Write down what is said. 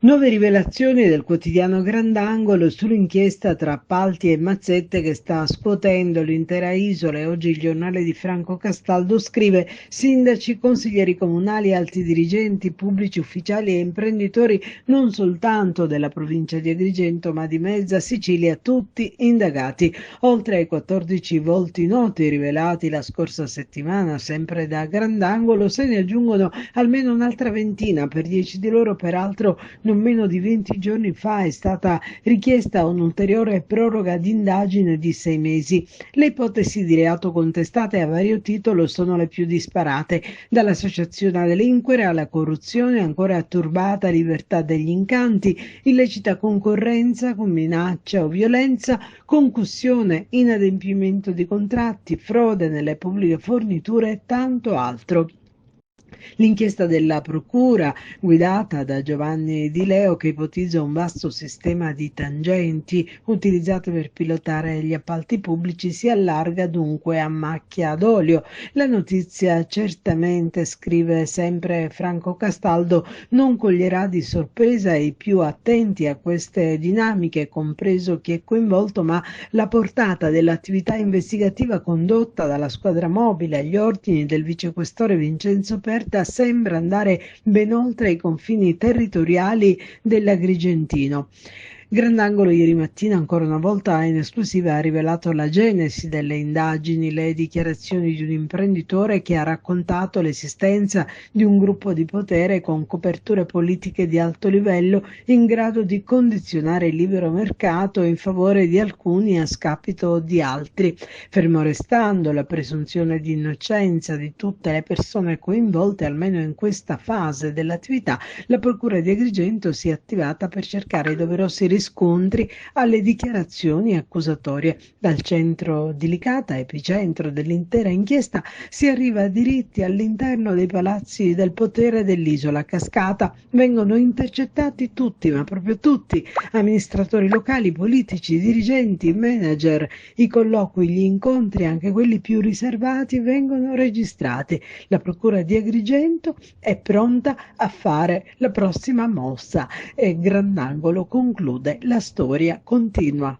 Nuove rivelazioni del quotidiano Grandangolo sull'inchiesta tra appalti e mazzette che sta scuotendo l'intera isola. E oggi il giornale di Franco Castaldo scrive: sindaci, consiglieri comunali, alti dirigenti pubblici, ufficiali e imprenditori non soltanto della provincia di Agrigento ma di mezza Sicilia, tutti indagati. Oltre ai 14 volti noti rivelati la scorsa settimana sempre da Grandangolo, se ne aggiungono almeno un'altra ventina. Per 10 di loro peraltro non meno di 20 giorni fa è stata richiesta un'ulteriore proroga d'indagine di 6 mesi. Le ipotesi di reato contestate a vario titolo sono le più disparate, dall'associazione a delinquere alla corruzione, ancora turbata libertà degli incanti, illecita concorrenza con minaccia o violenza, concussione, inadempimento di contratti, frode nelle pubbliche forniture e tanto altro. L'inchiesta della Procura, guidata da Giovanni Di Leo, che ipotizza un vasto sistema di tangenti utilizzate per pilotare gli appalti pubblici, si allarga dunque a macchia d'olio. La notizia certamente, scrive sempre Franco Castaldo, non coglierà di sorpresa i più attenti a queste dinamiche, compreso chi è coinvolto, ma la portata dell'attività investigativa condotta dalla squadra mobile agli ordini del vicequestore Vincenzo Perta sembra andare ben oltre i confini territoriali dell'Agrigentino. Grandangolo ieri mattina ancora una volta in esclusiva ha rivelato la genesi delle indagini, le dichiarazioni di un imprenditore che ha raccontato l'esistenza di un gruppo di potere con coperture politiche di alto livello in grado di condizionare il libero mercato in favore di alcuni a scapito di altri. Fermo restando la presunzione di innocenza di tutte le persone coinvolte, almeno in questa fase dell'attività, la Procura di Agrigento si è attivata per cercare i doverosi riscontri alle dichiarazioni accusatorie. Dal centro di Licata, epicentro dell'intera inchiesta, si arriva a diritti all'interno dei palazzi del potere dell'isola Cascata. Vengono intercettati tutti, ma proprio tutti, amministratori locali, politici, dirigenti, manager. I colloqui, gli incontri, anche quelli più riservati, vengono registrati. La Procura di Agrigento è pronta a fare la prossima mossa e Grandangolo conclude: la storia continua.